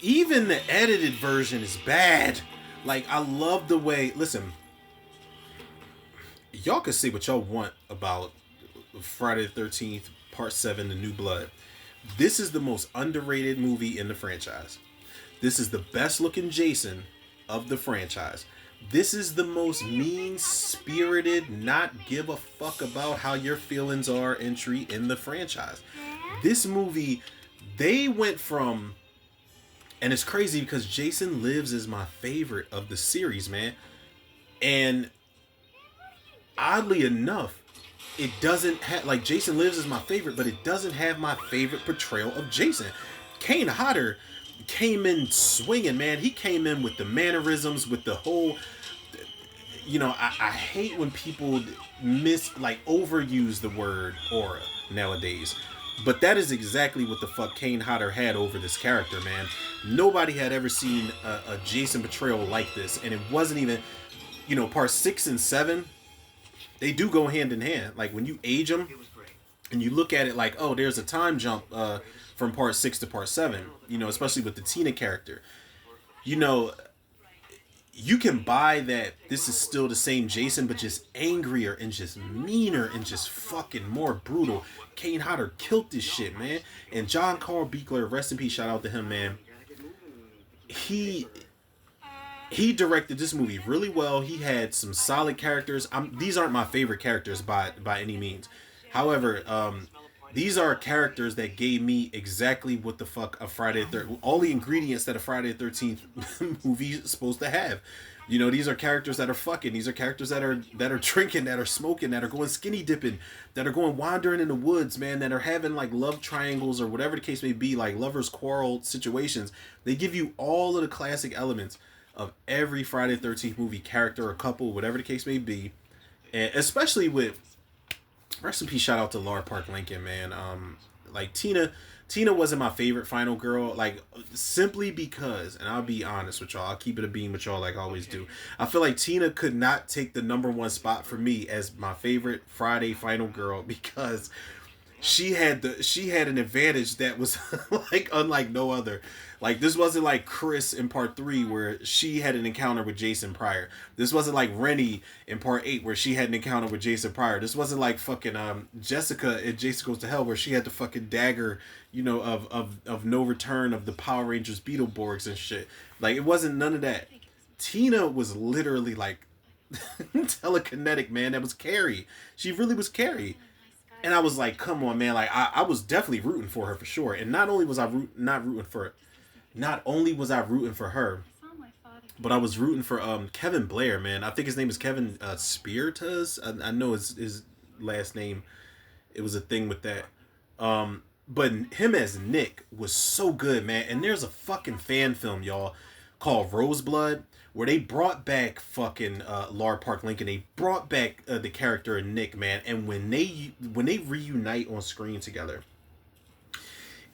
even the edited version is bad. Like, I love the way. Listen, y'all can say what y'all want about Friday the 13th, Part 7, The New Blood. This is the most underrated movie in the franchise. This is the best looking Jason of the franchise. This is the most mean spirited, not give a fuck about how your feelings are entry in the franchise. This movie, they went from, and it's crazy because Jason Lives is my favorite of the series, man. And oddly enough, it doesn't have, like, Jason Lives is my favorite, but it doesn't have my favorite portrayal of Jason. Kane Hodder came in swinging, man. He came in with the mannerisms, with the whole, I hate when people overuse the word aura nowadays. But that is exactly what the fuck Kane Hodder had over this character, man. Nobody had ever seen a Jason portrayal like this. And it wasn't even, part 6 and 7, they do go hand in hand. Like, when you age them and you look at it like, oh, there's a time jump from part 6 to part 7, especially with the Tina character. You can buy that this is still the same Jason, but just angrier and just meaner and just fucking more brutal. Kane Hodder killed this shit, man. And John Carl Buechler, rest in peace, shout out to him, man. He directed this movie really well. He had some solid characters. These aren't my favorite characters by any means. However, these are characters that gave me exactly what the fuck a Friday the 13th, all the ingredients that a Friday the 13th movie is supposed to have. These are characters that are fucking. These are characters that are drinking, that are smoking, that are going skinny dipping, that are going wandering in the woods, man, that are having like love triangles or whatever the case may be, like lovers quarrel situations. They give you all of the classic elements of every Friday the 13th movie, character or couple, whatever the case may be. And especially with, rest in peace, shout out to Laura Park Lincoln, man. Like, Tina wasn't my favorite final girl, like, simply because, and I'll be honest with y'all, I'll keep it a beam with y'all like I always do. I feel like Tina could not take the number one spot for me as my favorite Friday final girl because she had an advantage that was like unlike no other. Like, this wasn't like Chris in part 3 where she had an encounter with Jason prior. This wasn't like Rennie in part 8 where she had an encounter with Jason prior. This wasn't like fucking Jessica in Jason Goes to Hell where she had the fucking dagger, of no return of the Power Rangers Beetleborgs and shit. Like, it wasn't none of that. Tina was literally like telekinetic, man. That was Carrie. She really was Carrie. And I was like, come on, man. Like, I was definitely rooting for her for sure. And not only was I rooting for her, but I was rooting for Kevin Blair, man. I think his name is Kevin Spiritus. I know his last name. It was a thing with that. But him as Nick was so good, man. And there's a fucking fan film, y'all, called Roseblood, where they brought back fucking Laura Park Lincoln. They brought back the character Nick, man. And when they reunite on screen together,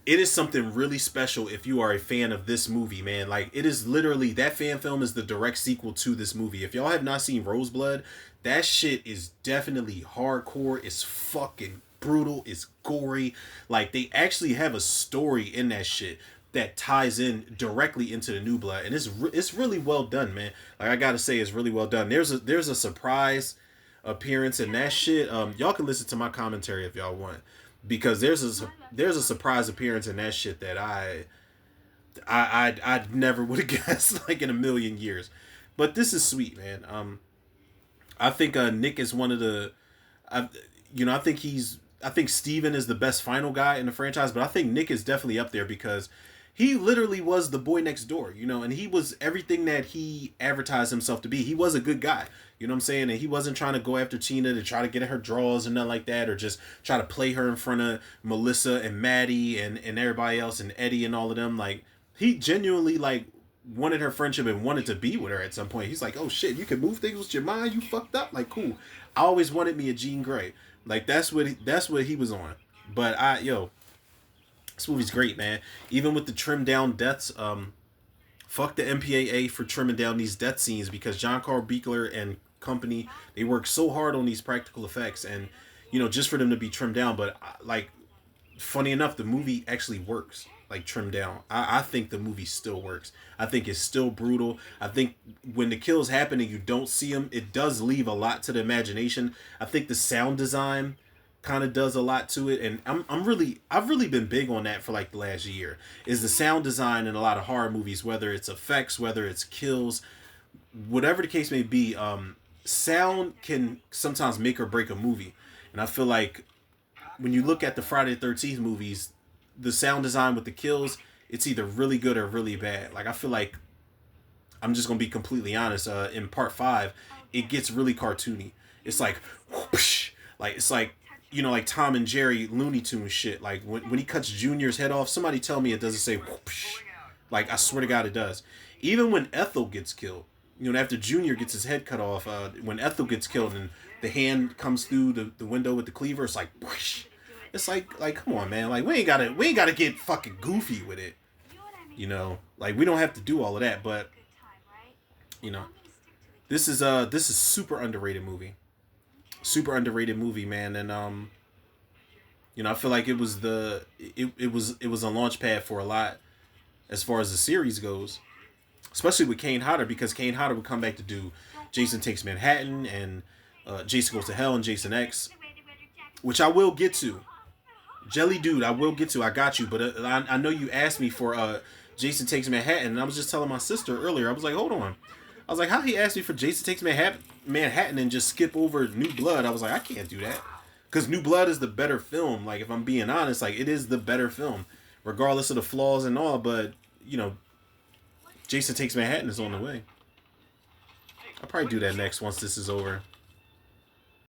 it is something really special if you are a fan of this movie, man. Like, it is literally, that fan film is the direct sequel to this movie. If y'all have not seen Roseblood, that shit is definitely hardcore. It's fucking brutal. It's gory. Like, they actually have a story in that shit that ties in directly into the New Blood, and it's really well done, man. Like, I gotta say, it's really well done. There's a surprise appearance in that shit. Y'all can listen to my commentary if y'all want, because there's a surprise appearance in that shit that I never would have guessed, like, in a million years. But this is sweet, man. I think Nick is one of the, I think Steven is the best final guy in the franchise, but I think Nick is definitely up there because he literally was the boy next door, and he was everything that he advertised himself to be. He was a good guy, you know what I'm saying? And he wasn't trying to go after Tina to try to get in her draws and nothing like that, or just try to play her in front of Melissa and Maddie and everybody else and Eddie and all of them. Like, he genuinely, like, wanted her friendship and wanted to be with her at some point. He's like, oh shit, you can move things with your mind? You fucked up? Like, cool. I always wanted me a Jean Grey. Like, that's what he was on. But this movie's great, man. Even with the trimmed down deaths, fuck the MPAA for trimming down these death scenes, because John Carl Buechler and company, they work so hard on these practical effects, and just for them to be trimmed down. But like, funny enough, the movie actually works. like trimmed down. I think the movie still works. I think it's still brutal. I think when the kills happen and you don't see them, it does leave a lot to the imagination. I think the sound design kind of does a lot to it, and I've really been big on that for like the last year. Is the sound design in a lot of horror movies, whether it's effects, whether it's kills, whatever the case may be. Sound can sometimes make or break a movie, and I feel like when you look at the Friday the 13th movies, the sound design with the kills, it's either really good or really bad. Like I feel like I'm just gonna be completely honest. In part 5, it gets really cartoony. It's like, whoosh, like it's like like Tom and Jerry Looney Tunes shit. Like when he cuts Junior's head off, somebody tell me it doesn't say whoosh. Like I swear to God, it does. Even when Ethel gets killed, after Junior gets his head cut off, when Ethel gets killed and the hand comes through the window with the cleaver, it's like whoosh. It's like come on, man. Like we ain't gotta get fucking goofy with it. Like we don't have to do all of that, but this is super underrated movie. Super underrated movie, man, and I feel like it was it was a launch pad for a lot as far as the series goes, especially with Kane Hodder, because Kane Hodder would come back to do Jason Takes Manhattan and Jason Goes to Hell and Jason X, which I will get to. Jelly Dude, I will get to. I got you, but I know you asked me for Jason Takes Manhattan, and I was just telling my sister earlier. I was like, hold on. I was like, how he asked me for Jason Takes Manhattan and just skip over New Blood? I was like, I can't do that. Because New Blood is the better film. Like, if I'm being honest, like, it is the better film. Regardless of the flaws and all, but, Jason Takes Manhattan is on the way. I'll probably do that next once this is over.